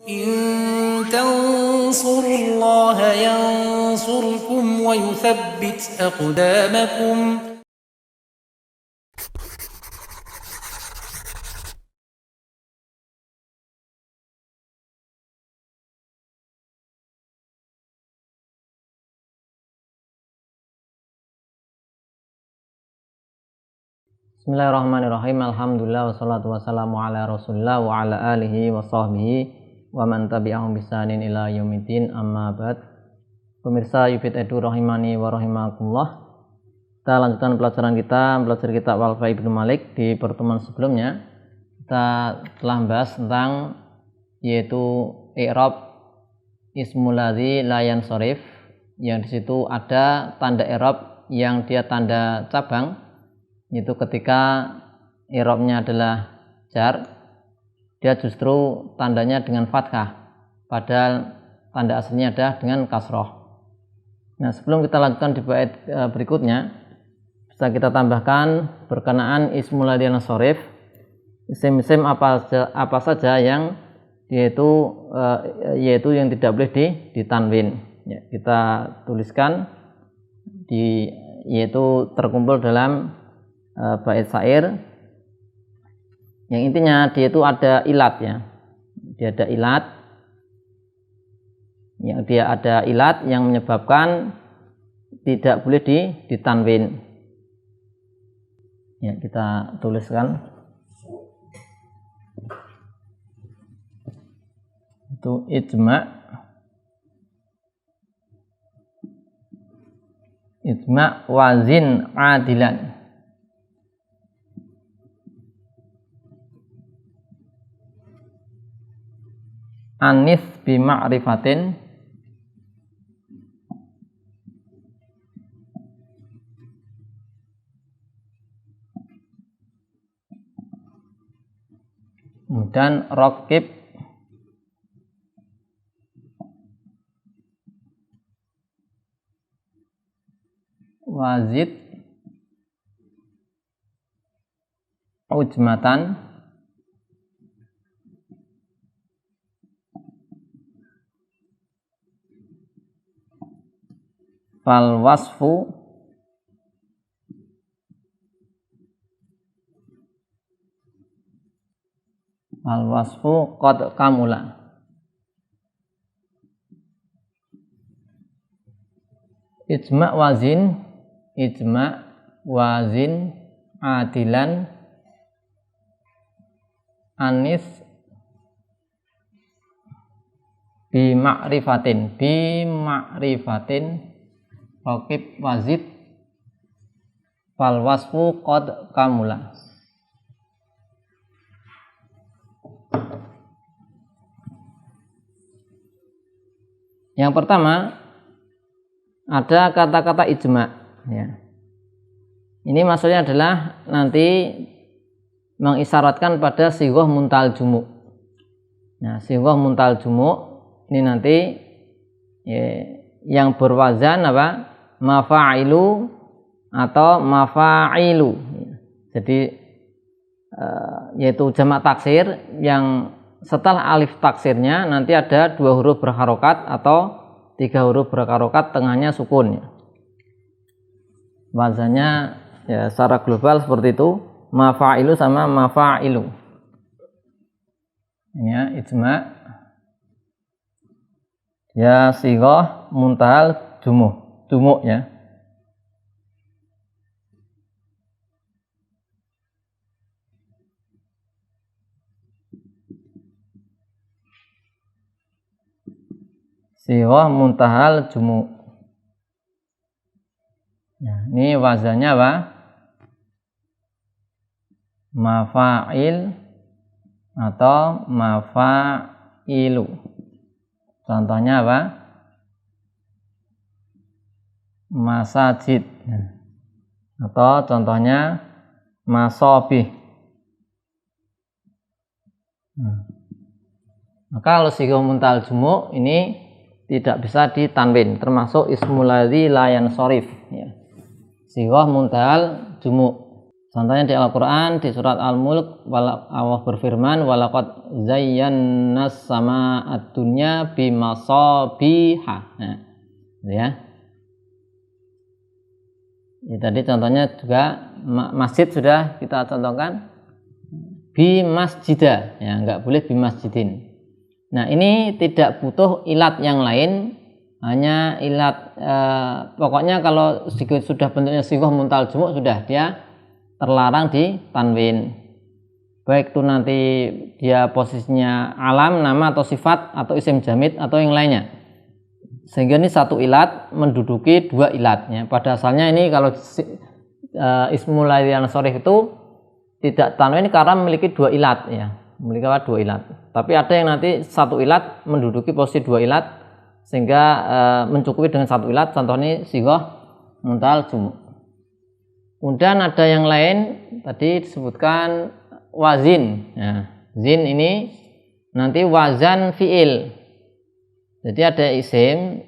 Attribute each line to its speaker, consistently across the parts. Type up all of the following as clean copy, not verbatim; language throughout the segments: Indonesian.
Speaker 1: إن تنصروا الله ينصركم ويثبت أقدامكم.
Speaker 2: Bismillahirrahmanirrahim. Alhamdulillah wassalatu wassalamu ala Rasulillah wa ala alihi wa sahbihi wa man tabi'ahum bisanin ila yaumiddin, amma ba'd. Pemirsa Yufid Edu rahimani wa rahimakumullah. Kita lanjutkan pelajaran kita, belajar kitab Alfa Ibnu Malik. Di pertemuan sebelumnya kita telah membahas tentang yaitu i'rab ismul ladzi la yansharif, yang di situ ada tanda i'rab yang dia tanda cabang, itu ketika i'rabnya adalah jar, dia justru tandanya dengan fathah, padahal tanda aslinya adalah dengan kasroh. Nah, sebelum kita lanjutkan di bait berikutnya, bisa kita tambahkan berkenaan ismul ladzi yansharif, isim-isim apa saja yang yaitu yang tidak boleh ditanwin. Ya, kita tuliskan yaitu terkumpul dalam bait syair yang intinya dia itu ada ilat, ya. Dia ada ilat, yang menyebabkan tidak boleh ditanwin. Ya, kita tuliskan itu ijma wazin adilan. Anis bima'rifatin dan raqib wazid ujmatan fal wasfu qad kamula. Ijma wazin adilan anis bima'rifatin raqib wazid fal wasfu qad kamula. Yang pertama ada kata-kata ijma, ya. Ini maksudnya adalah nanti mengisyaratkan pada sighah muntal jumu'. Nah, sighah muntal jumu' ini nanti ya, yang berwazan apa? Mafa'ilu atau mafa'ilu. Jadi yaitu jamak taksir yang setelah alif taksirnya nanti ada 2 huruf berharokat atau 3 huruf berharokat, tengahnya sukun. Wazannya ya secara global seperti itu, mafa'ilu sama mafa'ilu. Ini ya, ijma ya sighah muntahal jumu' ya. Sighah muntahal jumu'. Ya, ini wazannya apa? Mafa'il atau mafa'ilu. Contohnya apa? Masajid. Atau contohnya masobih. Maka kalau sighah muntal jumu' ini tidak bisa ditanwin, termasuk ismul ladzi la yansharif, ya. Sighah muntal jumu'. Contohnya di Al-Quran di surat Al-Mulk, Allah berfirman, walaqad zayyana sama'ad dunya bimasabiha. Nah, ya. Ya, tadi contohnya juga masjid sudah kita contohkan bimasjidah, ya, enggak boleh bimasjidin. Nah, ini tidak butuh ilat yang lain, hanya ilat pokoknya kalau sudah bentuknya sighah muntal jumuk sudah dia terlarang di tanwin. Baik itu nanti dia posisinya alam, nama atau sifat atau isim jamid atau yang lainnya. Sehingga ini satu ilat menduduki dua ilatnya. Pada asalnya ini kalau ismul yang sharif itu tidak tanwin karena memiliki dua ilat, ya, memiliki dua ilat. Tapi ada yang nanti satu ilat menduduki posisi dua ilat sehingga mencukupi dengan satu ilat. Contohnya sighah muntal jumuk. Kemudian ada yang lain tadi disebutkan wazin. Ya, zin ini nanti wazan fiil. Jadi ada isim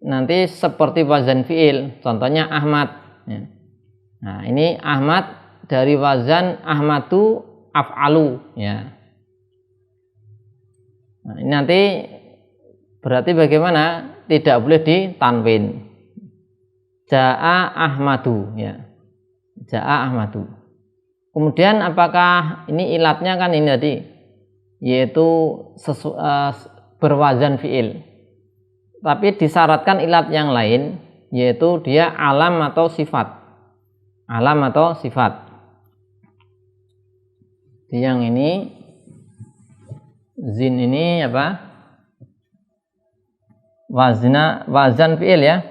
Speaker 2: nanti seperti wazan fiil. Contohnya Ahmad. Ya. Nah, ini Ahmad dari wazan Ahmadu af'alu. Ya. Nah, ini nanti berarti bagaimana? Tidak boleh ditanwin. Ja'a Ahmadu. Ya. Ja'a Ahmadu. Kemudian apakah ini ilatnya kan ini tadi, yaitu berwazan fiil. Tapi disyaratkan ilat yang lain, yaitu dia alam atau sifat. Alam atau sifat. Yang ini zin ini apa? Wazan fiil, ya.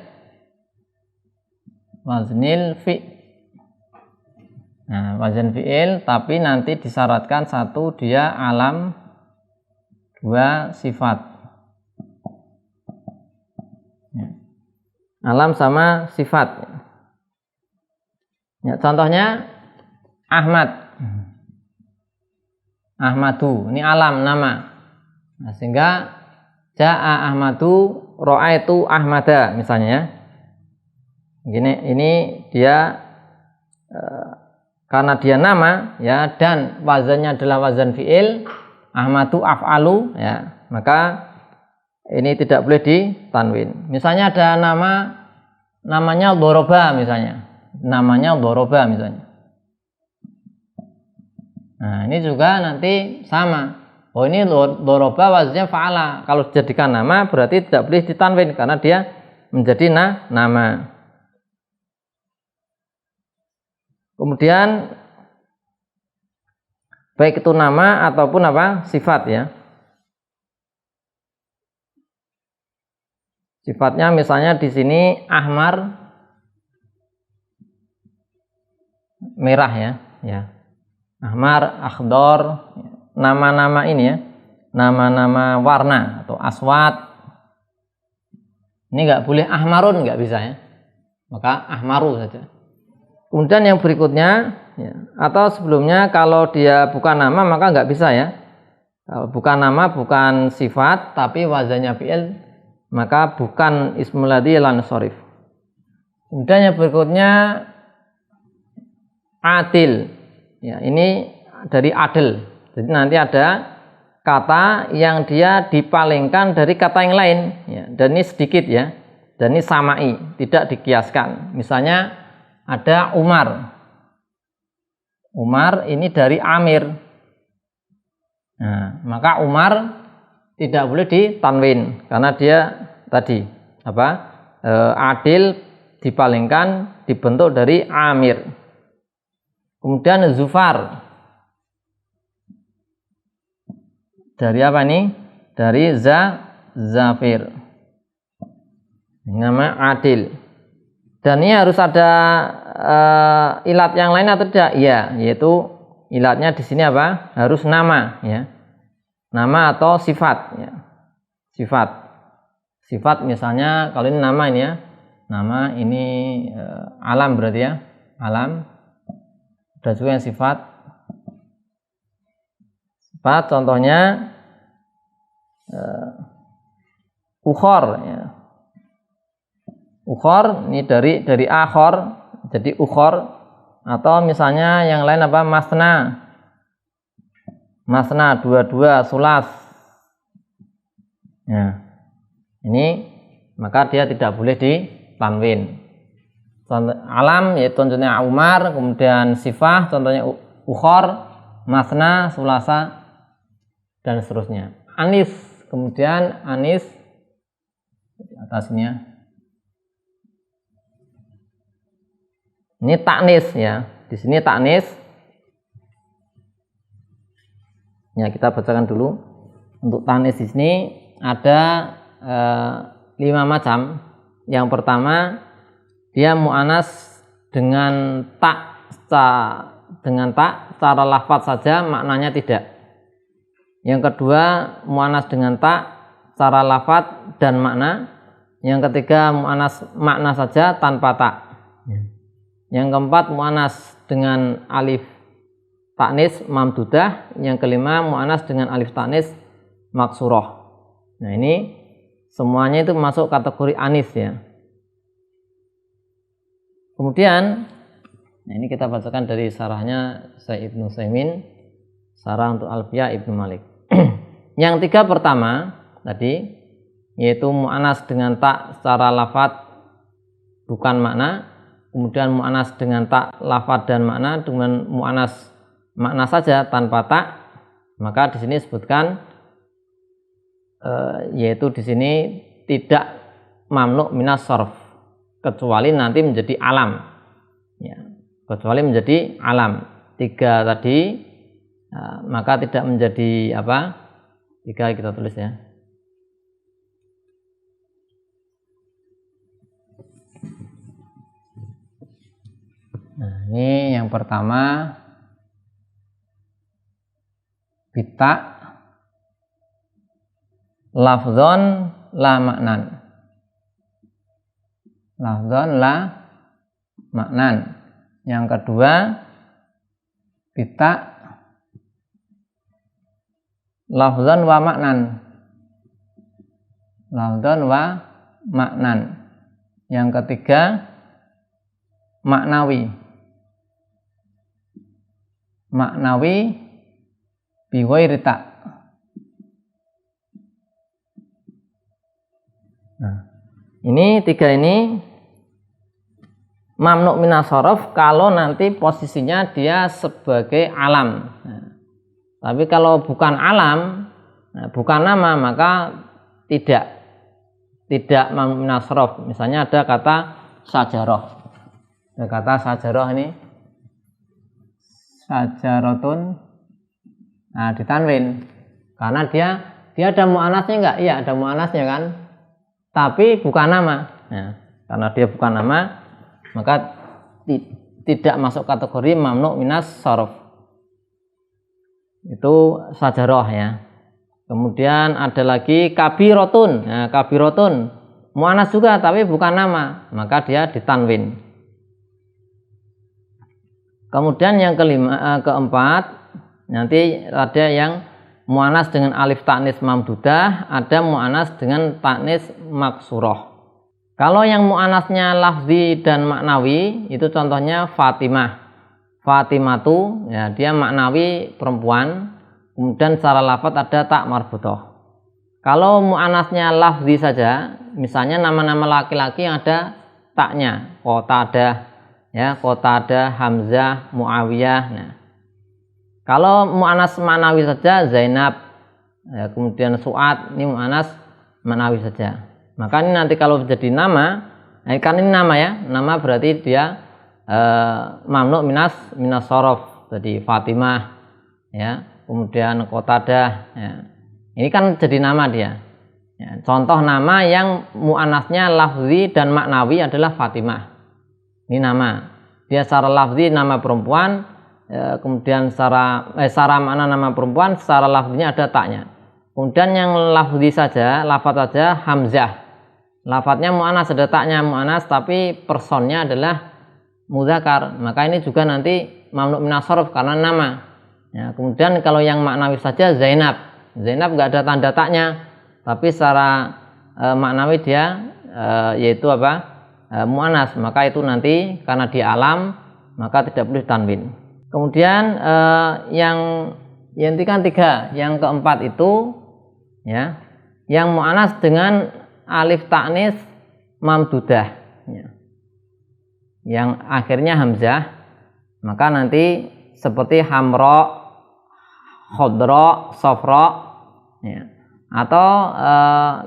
Speaker 2: Waznil fi'il. Nah, wazan fi'il, tapi nanti disyaratkan satu dia alam, dua sifat. Ya. Alam sama sifat. Ya, contohnya Ahmad, Ahmadu, ini alam nama. Nah, sehingga ja'a Ahmadu, ra'aitu Ahmada misalnya. Ini dia karena dia nama, ya, dan wazannya adalah wazan fiil, Ahmadu af'alu, ya, maka ini tidak boleh ditanwin. Misalnya ada namanya doroba misalnya. Namanya doroba misalnya. Nah, ini juga nanti sama. Oh, ini doroba wazannya fa'ala. Kalau dijadikan nama berarti tidak boleh ditanwin karena dia menjadi nama. Kemudian baik itu nama ataupun apa sifat, ya. Sifatnya misalnya di sini ahmar, merah, ya. Ahmar, akhdar, nama-nama ini, ya. Nama-nama warna atau aswad. Ini nggak boleh ahmarun, nggak bisa, ya. Maka ahmaru saja. Kemudian yang berikutnya, ya, atau sebelumnya kalau dia bukan nama maka nggak bisa, ya. Kalau bukan nama, bukan sifat, tapi wazannya fi'il, maka bukan ismul ladzi lan sharif. Kemudian yang berikutnya adil, ya, ini dari adil. Jadi nanti ada kata yang dia dipalingkan dari kata yang lain, ya, dan ini sedikit, ya, dan ini samai, tidak dikiaskan. Misalnya ada Umar. Umar ini dari Amir. Nah, maka Umar tidak boleh ditanwin karena dia tadi adil dipalingkan dibentuk dari Amir. Kemudian Zufar. Dari apa ini? Dari Zafir. Ini nama adil. Dan ini harus ada ilat yang lain atau tidak? Ya, yaitu ilatnya di sini apa? Harus nama, ya. Nama atau sifat, ya. Sifat misalnya kalau ini nama ini, ya. Nama ini alam berarti, ya. Alam. Ada juga yang sifat. Sifat contohnya ukhor, ya. Ukhor ini dari akhor, jadi ukhor Atau misalnya yang lain apa? Masna dua-dua, sulas. Ya. Ini maka dia tidak boleh ditanwin. Contoh alam yaitu contohnya Umar, kemudian sifah contohnya ukhor, masna, sulasa dan seterusnya. Anis, kemudian anis di atasnya. Ini taknis ya. Di sini taknis. Ya, kita bacakan dulu. Untuk taknis di sini ada 5 macam. Yang pertama, dia mu'anas dengan tak secara lafaz saja, maknanya tidak. Yang kedua, mu'anas dengan tak secara lafaz dan makna. Yang ketiga, mu'anas makna saja tanpa tak. Yang keempat, mu'anas dengan alif taknis mamdudah. Yang kelima, mu'anas dengan alif taknis maksurah. Nah, ini semuanya itu masuk kategori anis ya. Kemudian, nah ini kita bacakan dari sarahnya Syekh Ibnu Utsaimin, sarah untuk Alfiyah Ibnu Malik. Yang tiga pertama tadi, yaitu mu'anas dengan tak secara lafadz bukan makna. Kemudian mu'anas dengan tak lafadz dan makna, dengan mu'anas makna saja tanpa tak, maka di sini disebutkan yaitu di sini tidak mamnu minas sharf, kecuali nanti menjadi alam ya, kecuali menjadi alam. Tiga tadi maka tidak menjadi apa, tiga kita tulis ya. Nah, ini yang pertama bita lafzon la maknan. Lafzon la maknan. Yang kedua bita lafzon wa maknan. Lafzon wa maknan. Yang ketiga maknawi. Maknawi bighairi ta. Nah, ini tiga ini mamnu minas sharaf kalau nanti posisinya dia sebagai alam. Nah, tapi kalau bukan alam, nah, bukan nama, maka tidak mamnu minas sharaf. Misalnya ada kata sajarah. Ada kata sajarah ini sajaratun, nah ditanwin karena dia ada mu'anasnya enggak? Iya, ada mu'anasnya kan, tapi bukan nama. Nah, karena dia bukan nama, maka tidak masuk kategori mamnu minas sharaf. Itu sajarah ya. Kemudian ada lagi kabirotun. Nah, kabirotun mu'anas juga tapi bukan nama, maka dia ditanwin. Kemudian yang keempat, nanti ada yang mu'anas dengan alif taknis mamdudah, ada mu'anas dengan taknis maksurah. Kalau yang mu'anasnya lafzi dan maknawi, itu contohnya Fatimah. Fatimatu, ya, dia maknawi perempuan, kemudian secara lafaz ada tak marbutah. Kalau mu'anasnya lafzi saja, misalnya nama-nama laki-laki yang ada taknya, Qatadah, ya, Qatadah, Hamzah, Muawiyah. Nah, kalau mu'anas ma'nawi saja Zainab, ya, kemudian Su'ad, ini mu'anas ma'nawi saja. Maka ini nanti kalau jadi nama, kan ini nama ya, nama berarti dia mamnu minas sharaf. Jadi Fatimah, ya, kemudian Qatadah, ya. Ini kan jadi nama dia. Ya, contoh nama yang mu'anasnya lafzi dan maknawi adalah Fatimah. Ini nama, dia secara lafzi nama perempuan, kemudian secara makna nama perempuan, secara lafzinya ada taknya. Kemudian yang lafzi saja, lafaz saja Hamzah, lafaznya mu'anas, ada taknya mu'anas, tapi personnya adalah mudzakar, maka ini juga nanti mamnu minas sharaf karena nama. Ya, kemudian kalau yang maknawi saja Zainab nggak ada tanda taknya, tapi secara maknawi dia yaitu apa? Mu'anas, maka itu nanti karena di alam, maka tidak boleh tanwin. Kemudian yang dihentikan 3, yang keempat itu ya, yang mu'anas dengan alif ta'nis mamdudah ya, yang akhirnya hamzah, maka nanti seperti hamro, khodro, sofro ya. Atau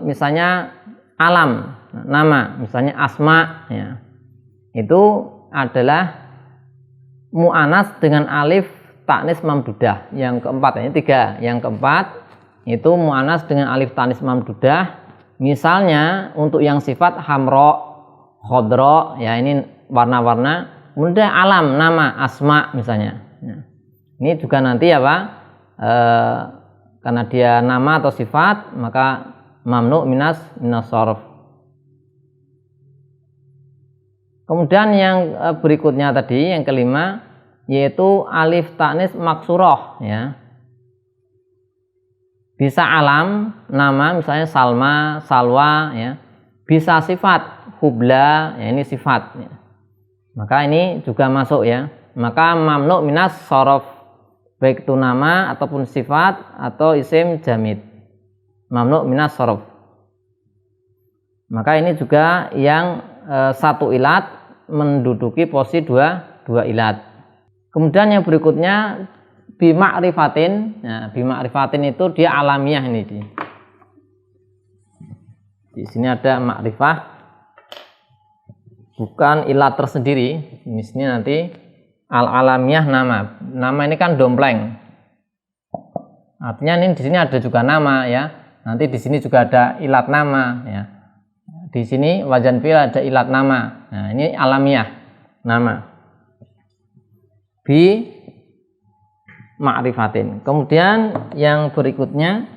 Speaker 2: misalnya alam, nama, misalnya asma ya, itu adalah mu'anas dengan alif ta'nis mamdudah. Yang keempat, ini 3. Yang keempat itu mu'anas dengan alif ta'nis mamdudah. Misalnya untuk yang sifat hamro, khodro ya, ini warna-warna. Kemudian alam, nama, asma misalnya ya. Ini juga nanti apa, karena dia nama atau sifat, maka mamnu minas sharf. Kemudian yang berikutnya tadi, yang kelima, yaitu alif ta'nis maksuroh ya. Bisa alam, nama, misalnya Salma, Salwa ya. Bisa sifat, hubla ya, ini sifat ya. Maka ini juga masuk ya. Maka mamnu minas sharf, baik itu nama ataupun sifat atau isim jamid, mamnu minas sharf. Maka ini juga yang satu ilat menduduki posisi dua ilat. Kemudian yang berikutnya bima'rifatin. Nah, bima'rifatin itu dia alamiah ini. Di sini ada ma'rifah, bukan ilat tersendiri. Di sini nanti al-alamiah nama. Nama ini kan dompleng. Artinya ini di sini ada juga nama ya. Nanti di sini juga ada ilat nama ya. Di sini wajan fi'il ada ilat nama. Nah, ini alamiah nama. Bi ma'rifatin. Kemudian yang berikutnya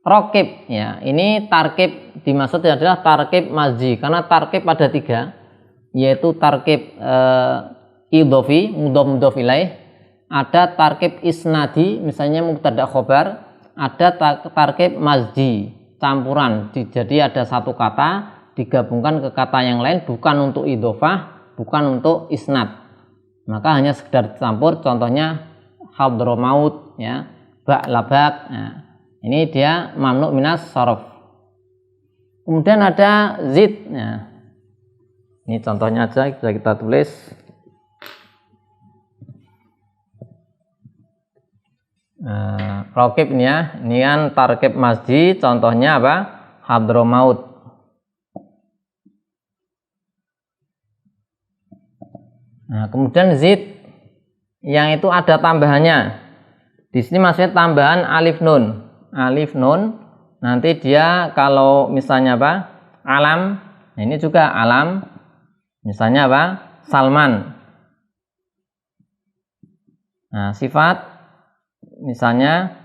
Speaker 2: rokib ya. Ini tarkib, dimaksud adalah tarkib mazji, karena tarkib ada 3, yaitu tarkib idhofi, mudhof ilaih, ada tarkib isnadi, misalnya mubtada khobar, ada tarkib mazji, campuran. Jadi ada satu kata digabungkan ke kata yang lain, bukan untuk idhofah, bukan untuk isnad, maka hanya sekedar campur. Contohnya hadromaut ya, ba'labak. Nah, ini dia mamnu minas sharf. Kemudian ada zid. Nah, ini contohnya aja bisa kita tulis. Rokib ini ya, ini kan tarkib masjid, contohnya apa? Hadromaut. Nah, kemudian zid yang itu ada tambahannya. Di sini maksudnya tambahan alif nun. Alif nun nanti dia kalau misalnya apa? Alam. Nah, ini juga alam. Misalnya apa? Salman. Nah, sifat misalnya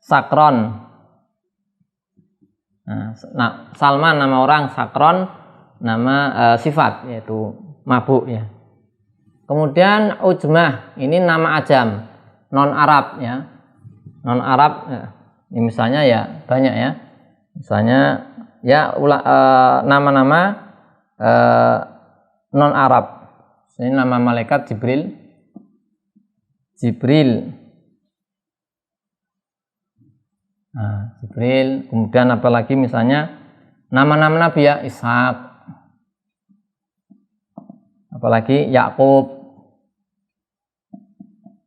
Speaker 2: sakron. Nah, Salman nama orang, sakron nama sifat, yaitu mabuk ya. Kemudian ujmah, ini nama ajam, non Arab ya. Non Arab ya. Ini misalnya ya banyak ya. Misalnya ya nama-nama non Arab. Ini nama malaikat Jibril. Nah, Jibril. Kemudian apalagi misalnya nama-nama nabi ya, Ishak. Apalagi Yakub.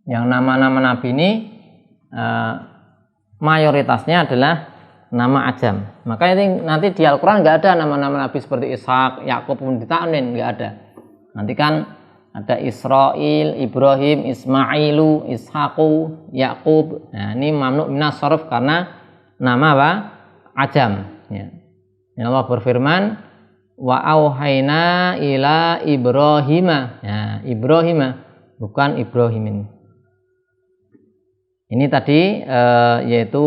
Speaker 2: Yang nama-nama nabi ini mayoritasnya adalah nama ajam. Maka ini nanti di Al-Quran nggak ada nama-nama nabi seperti Ishak, Yakub pun dita'min, nggak ada. Nanti kan ada Israil, Ibrahim, Ismailu, Ishaqu, Yakub. Nah, ini mamnu minas sharf karena nama apa? Ajam. Ya. Allah berfirman, wa auhayna ila Ibrahima. Ya, Ibrahima, bukan Ibrahimin. Ini tadi yaitu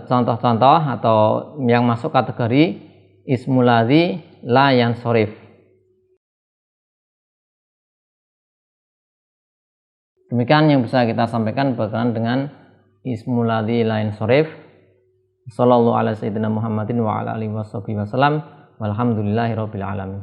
Speaker 2: contoh-contoh atau yang masuk kategori ismul ladzi la yansharif. Demikian yang bisa kita sampaikan berkaitan dengan ismul ladzi la yansharif. Sallallahu ala sayyidina Muhammadin wa ala alihi wasallam. Walhamdulillahirabbil alamin.